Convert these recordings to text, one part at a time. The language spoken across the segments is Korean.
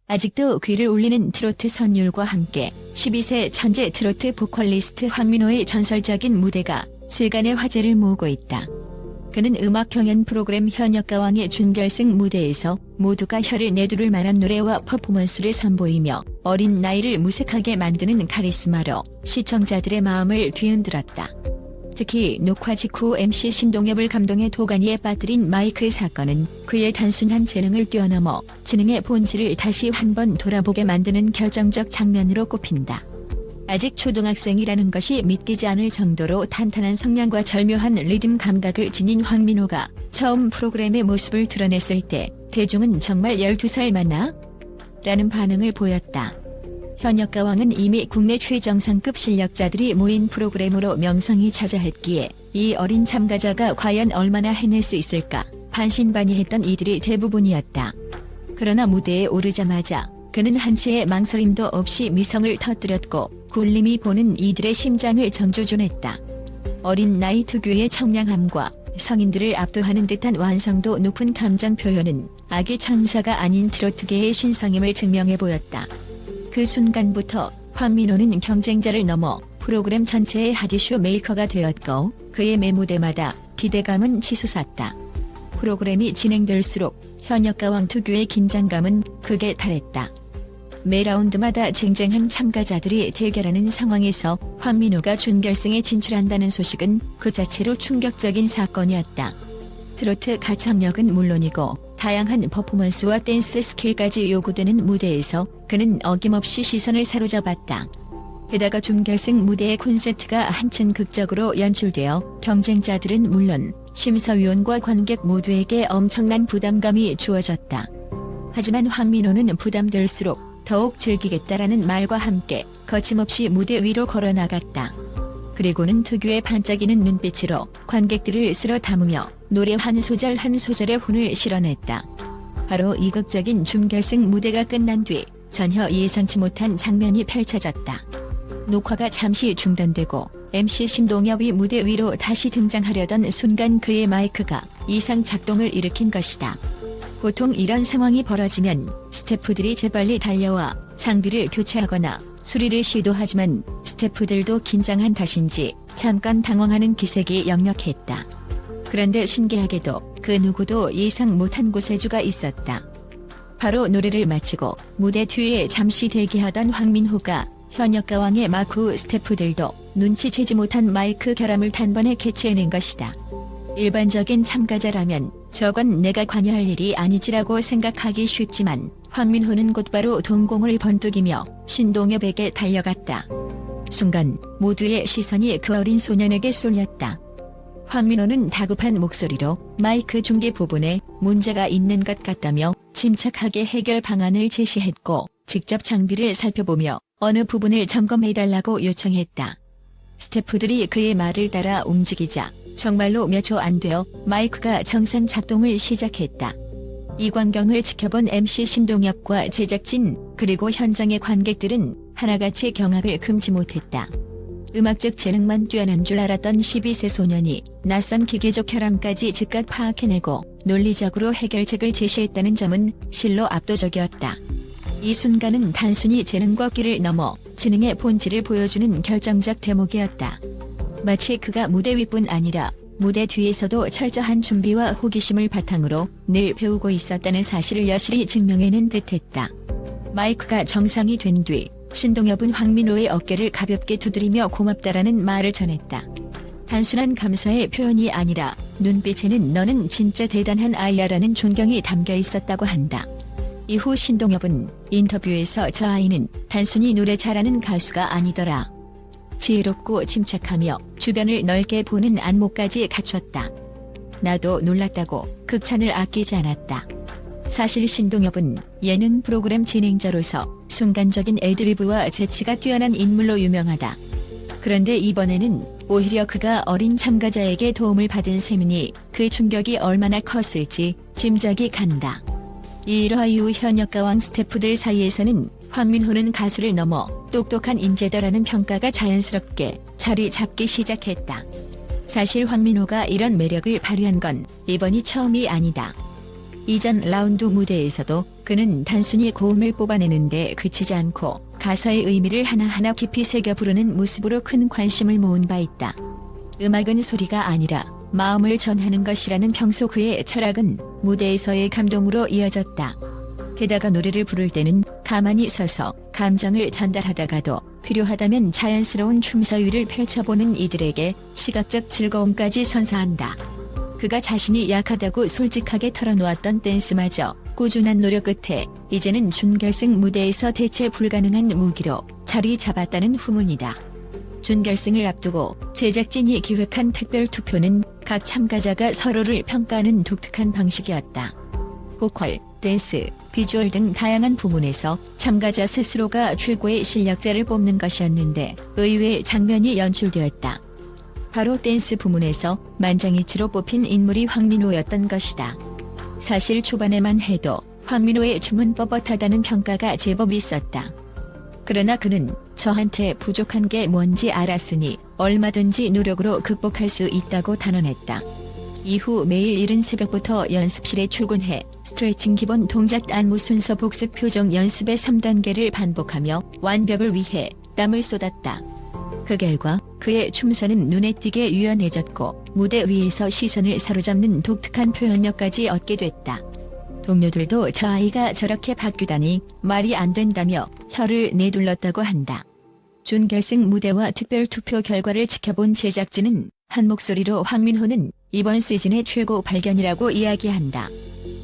아직도 귀를 울리는 트로트 선율과 함께 12세 천재 트로트 보컬리스트 황민호의 전설적인 무대가 세간의 화제를 모으고 있다. 그는 음악 경연 프로그램 현역가왕의 준결승 무대에서 모두가 혀를 내두를 만한 노래와 퍼포먼스를 선보이며 어린 나이를 무색하게 만드는 카리스마로 시청자들의 마음을 뒤흔들었다. 특히 녹화 직후 MC 신동엽을 감동의 도가니에 빠뜨린 마이크 사건은 그의 단순한 재능을 뛰어넘어 지능의 본질을 다시 한번 돌아보게 만드는 결정적 장면으로 꼽힌다. 아직 초등학생이라는 것이 믿기지 않을 정도로 탄탄한 성량과 절묘한 리듬 감각을 지닌 황민호가 처음 프로그램의 모습을 드러냈을 때 대중은 정말 12살 맞나? 라는 반응을 보였다. 현역가왕은 이미 국내 최정상급 실력자들이 모인 프로그램으로 명성이 자자했기에 이 어린 참가자가 과연 얼마나 해낼 수 있을까 반신반의했던 이들이 대부분이었다. 그러나 무대에 오르자마자 그는 한치의 망설임도 없이 미성을 터뜨렸고 굴림이 보는 이들의 심장을 정조준했다. 어린 나이 특유의 청량함과 성인들을 압도하는 듯한 완성도 높은 감정 표현은 아기 천사가 아닌 트로트계의 신성임을 증명해 보였다. 그 순간부터 황민호는 경쟁자를 넘어 프로그램 전체의 핫이슈 메이커가 되었고 그의 매 무대마다 기대감은 치솟았다. 프로그램이 진행될수록 현역가왕 특유의 긴장감은 극에 달했다. 매 라운드마다 쟁쟁한 참가자들이 대결하는 상황에서 황민호가 준결승에 진출한다는 소식은 그 자체로 충격적인 사건이었다. 트로트 가창력은 물론이고 다양한 퍼포먼스와 댄스 스킬까지 요구되는 무대에서 그는 어김없이 시선을 사로잡았다. 게다가 준결승 무대의 콘셉트가 한층 극적으로 연출되어 경쟁자들은 물론 심사위원과 관객 모두에게 엄청난 부담감이 주어졌다. 하지만 황민호는 부담될수록 더욱 즐기겠다라는 말과 함께 거침없이 무대 위로 걸어나갔다. 그리고는 특유의 반짝이는 눈빛으로 관객들을 쓸어 담으며 노래 한 소절 한 소절에 혼을 실어냈다. 바로 이극적인 준결승 무대가 끝난 뒤 전혀 예상치 못한 장면이 펼쳐졌다. 녹화가 잠시 중단되고 MC 신동엽이 무대 위로 다시 등장하려던 순간 그의 마이크가 이상 작동을 일으킨 것이다. 보통 이런 상황이 벌어지면 스태프들이 재빨리 달려와 장비를 교체하거나 수리를 시도하지만 스태프들도 긴장한 탓인지 잠깐 당황하는 기색이 역력했다. 그런데 신기하게도 그 누구도 예상 못한 구세주가 있었다. 바로 노래를 마치고 무대 뒤에 잠시 대기하던 황민호가 현역가왕의 마크 스태프들도 눈치채지 못한 마이크 결함을 단번에 캐치해낸 것이다. 일반적인 참가자라면 저건 내가 관여할 일이 아니지라고 생각하기 쉽지만 황민호는 곧바로 동공을 번뜩이며 신동엽에게 달려갔다. 순간 모두의 시선이 그 어린 소년에게 쏠렸다. 황민호는 다급한 목소리로 마이크 중계 부분에 문제가 있는 것 같다며 침착하게 해결 방안을 제시했고 직접 장비를 살펴보며 어느 부분을 점검해달라고 요청했다. 스태프들이 그의 말을 따라 움직이자 정말로 몇 초 안 되어 마이크가 정상 작동을 시작했다. 이 광경을 지켜본 MC 신동엽과 제작진 그리고 현장의 관객들은 하나같이 경악을 금치 못했다. 음악적 재능만 뛰어난 줄 알았던 12세 소년이 낯선 기계적 결함까지 즉각 파악해내고 논리적으로 해결책을 제시했다는 점은 실로 압도적이었다. 이 순간은 단순히 재능과 끼를 넘어 지능의 본질을 보여주는 결정적 대목이었다. 마치 그가 무대 위뿐 아니라 무대 뒤에서도 철저한 준비와 호기심을 바탕으로 늘 배우고 있었다는 사실을 여실히 증명해낸 듯했다. 마이크가 정상이 된 뒤 신동엽은 황민호의 어깨를 가볍게 두드리며 고맙다라는 말을 전했다. 단순한 감사의 표현이 아니라 눈빛에는 너는 진짜 대단한 아이야라는 존경이 담겨 있었다고 한다. 이후 신동엽은 인터뷰에서 저 아이는 단순히 노래 잘하는 가수가 아니더라. 지혜롭고 침착하며 주변을 넓게 보는 안목까지 갖췄다. 나도 놀랐다고 극찬을 아끼지 않았다. 사실 신동엽은 예능 프로그램 진행자로서 순간적인 애드리브와 재치가 뛰어난 인물로 유명하다. 그런데 이번에는 오히려 그가 어린 참가자에게 도움을 받은 셈이니 그 충격이 얼마나 컸을지 짐작이 간다. 이 일화 이후 현역가왕 스태프들 사이에서는 황민호는 가수를 넘어 똑똑한 인재다라는 평가가 자연스럽게 자리 잡기 시작했다. 사실 황민호가 이런 매력을 발휘한 건 이번이 처음이 아니다. 이전 라운드 무대에서도 그는 단순히 고음을 뽑아내는데 그치지 않고 가사의 의미를 하나하나 깊이 새겨 부르는 모습으로 큰 관심을 모은 바 있다. 음악은 소리가 아니라 마음을 전하는 것이라는 평소 그의 철학은 무대에서의 감동으로 이어졌다. 게다가 노래를 부를 때는 가만히 서서 감정을 전달하다가도 필요하다면 자연스러운 춤서위를 펼쳐보는 이들에게 시각적 즐거움까지 선사한다. 그가 자신이 약하다고 솔직하게 털어놓았던 댄스마저 꾸준한 노력 끝에 이제는 준결승 무대에서 대체 불가능한 무기로 자리 잡았다는 후문이다. 준결승을 앞두고 제작진이 기획한 특별투표는 각 참가자가 서로를 평가하는 독특한 방식이었다. 보컬, 댄스, 비주얼 등 다양한 부문에서 참가자 스스로가 최고의 실력자를 뽑는 것이었는데 의외의 장면이 연출되었다. 바로 댄스 부문에서 만장일치로 뽑힌 인물이 황민호였던 것이다. 사실 초반에만 해도 황민호의 춤은 뻣뻣하다는 평가가 제법 있었다. 그러나 그는 저한테 부족한 게 뭔지 알았으니 얼마든지 노력으로 극복할 수 있다고 단언했다. 이후 매일 이른 새벽부터 연습실에 출근해 스트레칭 기본 동작 안무 순서 복습 표정 연습의 3단계를 반복하며 완벽을 위해 땀을 쏟았다. 그 결과 그의 춤선은 눈에 띄게 유연해졌고 무대 위에서 시선을 사로잡는 독특한 표현력까지 얻게 됐다. 동료들도 저 아이가 저렇게 바뀌다니 말이 안 된다며 혀를 내둘렀다고 한다. 준결승 무대와 특별투표 결과를 지켜본 제작진은 한 목소리로 황민호는 이번 시즌의 최고 발견이라고 이야기한다.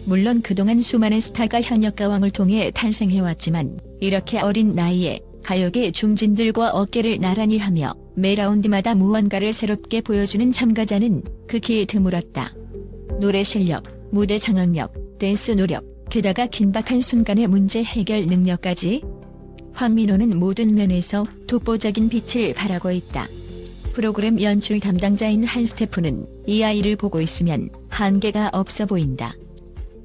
물론 그동안 수많은 스타가 현역가왕을 통해 탄생해왔지만 이렇게 어린 나이에 가요계 중진들과 어깨를 나란히 하며 매 라운드마다 무언가를 새롭게 보여주는 참가자는 극히 드물었다. 노래 실력, 무대 장악력, 댄스 노력, 게다가 긴박한 순간의 문제 해결 능력까지 황민호는 모든 면에서 독보적인 빛을 발하고 있다. 프로그램 연출 담당자인 한 스태프는 이 아이를 보고 있으면 한계가 없어 보인다.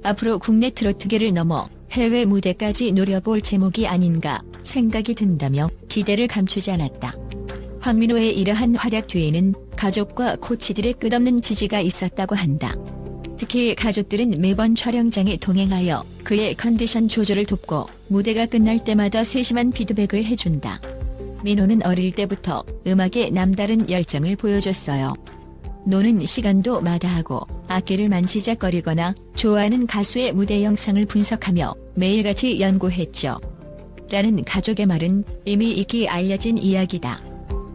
앞으로 국내 트로트계를 넘어 해외 무대까지 노려볼 제목이 아닌가 생각이 든다며 기대를 감추지 않았다. 황민호의 이러한 활약 뒤에는 가족과 코치들의 끝없는 지지가 있었다고 한다. 특히 가족들은 매번 촬영장에 동행하여 그의 컨디션 조절을 돕고 무대가 끝날 때마다 세심한 피드백을 해준다. 민호는 어릴 때부터 음악에 남다른 열정을 보여줬어요. 노는 시간도 마다하고 악기를 만지작거리거나 좋아하는 가수의 무대 영상을 분석하며 매일같이 연구했죠. 라는 가족의 말은 이미 익히 알려진 이야기다.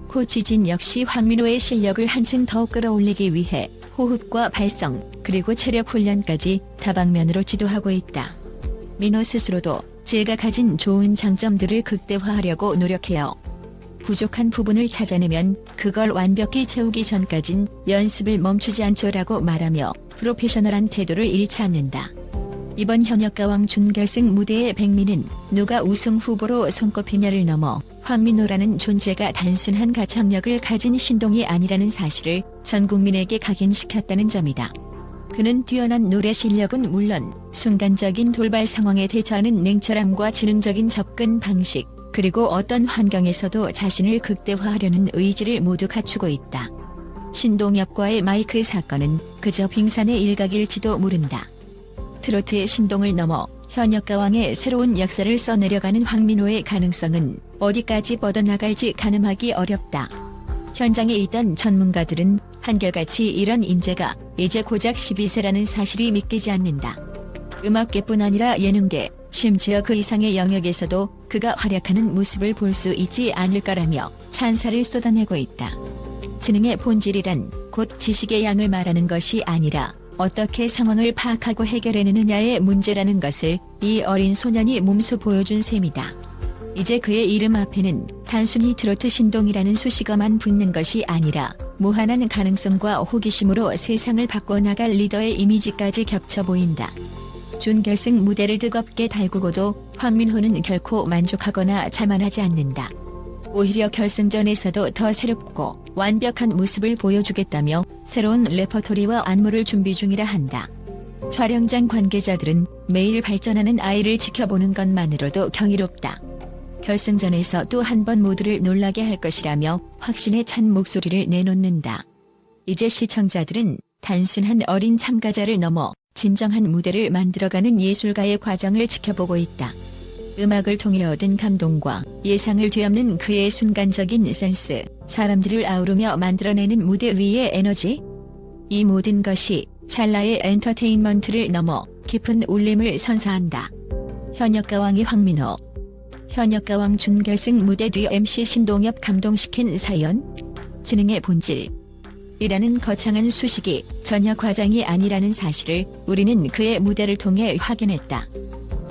코치진 역시 황민호의 실력을 한층 더 끌어올리기 위해 호흡과 발성, 그리고 체력 훈련까지 다방면으로 지도하고 있다. 민호 스스로도 제가 가진 좋은 장점들을 극대화하려고 노력해요. 부족한 부분을 찾아내면 그걸 완벽히 채우기 전까진 연습을 멈추지 않죠라고 말하며 프로페셔널한 태도를 잃지 않는다. 이번 현역가왕 준결승 무대의 백미는 누가 우승 후보로 손꼽히냐를 넘어 황민호라는 존재가 단순한 가창력을 가진 신동이 아니라는 사실을 전 국민에게 각인시켰다는 점이다. 그는 뛰어난 노래 실력은 물론 순간적인 돌발 상황에 대처하는 냉철함과 지능적인 접근 방식, 그리고 어떤 환경에서도 자신을 극대화하려는 의지를 모두 갖추고 있다. 신동엽과의 마이크 사건은 그저 빙산의 일각일지도 모른다. 트로트의 신동을 넘어 현역가왕의 새로운 역사를 써내려가는 황민호의 가능성은 어디까지 뻗어나갈지 가늠하기 어렵다. 현장에 있던 전문가들은 한결같이 이런 인재가 이제 고작 12세라는 사실이 믿기지 않는다. 음악계뿐 아니라 예능계, 심지어 그 이상의 영역에서도 그가 활약하는 모습을 볼 수 있지 않을까라며 찬사를 쏟아내고 있다. 지능의 본질이란 곧 지식의 양을 말하는 것이 아니라 어떻게 상황을 파악하고 해결해내느냐의 문제라는 것을 이 어린 소년이 몸소 보여준 셈이다. 이제 그의 이름 앞에는 단순히 트로트 신동이라는 수식어만 붙는 것이 아니라 무한한 가능성과 호기심으로 세상을 바꿔나갈 리더의 이미지까지 겹쳐 보인다. 준결승 무대를 뜨겁게 달구고도 황민호는 결코 만족하거나 자만하지 않는다. 오히려 결승전에서도 더 새롭고 완벽한 모습을 보여주겠다며 새로운 레퍼토리와 안무를 준비 중이라 한다. 촬영장 관계자들은 매일 발전하는 아이를 지켜보는 것만으로도 경이롭다. 결승전에서 또 한 번 모두를 놀라게 할 것이라며 확신에 찬 목소리를 내놓는다. 이제 시청자들은 단순한 어린 참가자를 넘어 진정한 무대를 만들어가는 예술가의 과정을 지켜보고 있다. 음악을 통해 얻은 감동과 예상을 뒤엎는 그의 순간적인 센스, 사람들을 아우르며 만들어내는 무대 위의 에너지, 이 모든 것이 찰나의 엔터테인먼트를 넘어 깊은 울림을 선사한다. 현역가왕이 황민호. 현역가왕 준결승 무대 뒤 MC 신동엽 감동시킨 사연? 지능의 본질 이라는 거창한 수식이 전혀 과장이 아니라는 사실을 우리는 그의 무대를 통해 확인했다.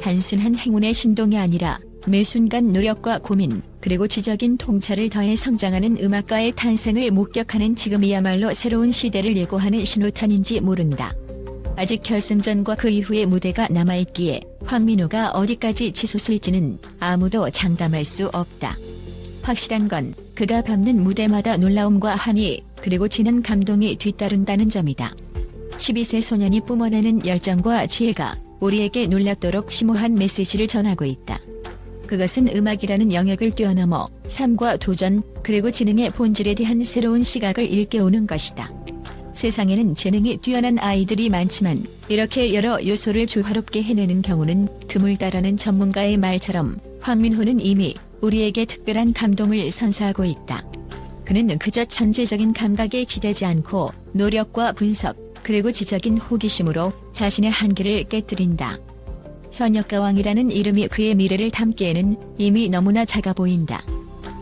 단순한 행운의 신동이 아니라 매 순간 노력과 고민, 그리고 지적인 통찰을 더해 성장하는 음악가의 탄생을 목격하는 지금이야말로 새로운 시대를 예고하는 신호탄인지 모른다. 아직 결승전과 그 이후의 무대가 남아있기에 황민호가 어디까지 치솟을지는 아무도 장담할 수 없다. 확실한 건 그가 밟는 무대마다 놀라움과 한이, 그리고 진한 감동이 뒤따른다는 점이다. 12세 소년이 뿜어내는 열정과 지혜가 우리에게 놀랍도록 심오한 메시지를 전하고 있다. 그것은 음악이라는 영역을 뛰어넘어 삶과 도전, 그리고 지능의 본질에 대한 새로운 시각을 일깨우는 것이다. 세상에는 재능이 뛰어난 아이들이 많지만 이렇게 여러 요소를 조화롭게 해내는 경우는 드물다라는 전문가의 말처럼 황민호는 이미 우리에게 특별한 감동을 선사하고 있다. 그는 그저 천재적인 감각에 기대지 않고 노력과 분석, 그리고 지적인 호기심으로 자신의 한계를 깨뜨린다. 현역가왕이라는 이름이 그의 미래를 담기에는 이미 너무나 작아 보인다.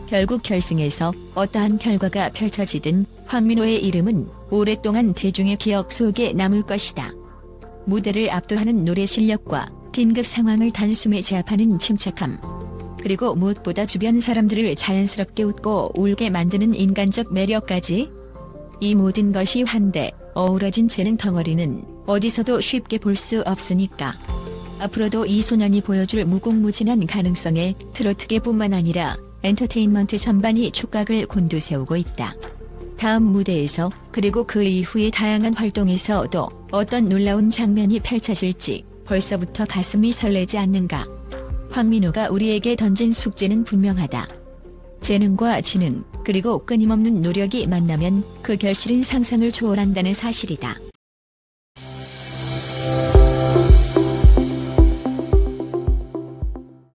결국 결승에서 어떠한 결과가 펼쳐지든 황민호의 이름은 오랫동안 대중의 기억 속에 남을 것이다. 무대를 압도하는 노래 실력과 긴급 상황을 단숨에 제압하는 침착함, 그리고 무엇보다 주변 사람들을 자연스럽게 웃고 울게 만드는 인간적 매력까지, 이 모든 것이 한데 어우러진 재능 덩어리는 어디서도 쉽게 볼 수 없으니까. 앞으로도 이 소년이 보여줄 무궁무진한 가능성에 트로트계뿐만 아니라 엔터테인먼트 전반이 촉각을 곤두세우고 있다. 다음 무대에서, 그리고 그 이후의 다양한 활동에서도 어떤 놀라운 장면이 펼쳐질지 벌써부터 가슴이 설레지 않는가. 황민호가 우리에게 던진 숙제는 분명하다. 재능과 지능, 그리고 끊임없는 노력이 만나면 그 결실은 상상을 초월한다는 사실이다.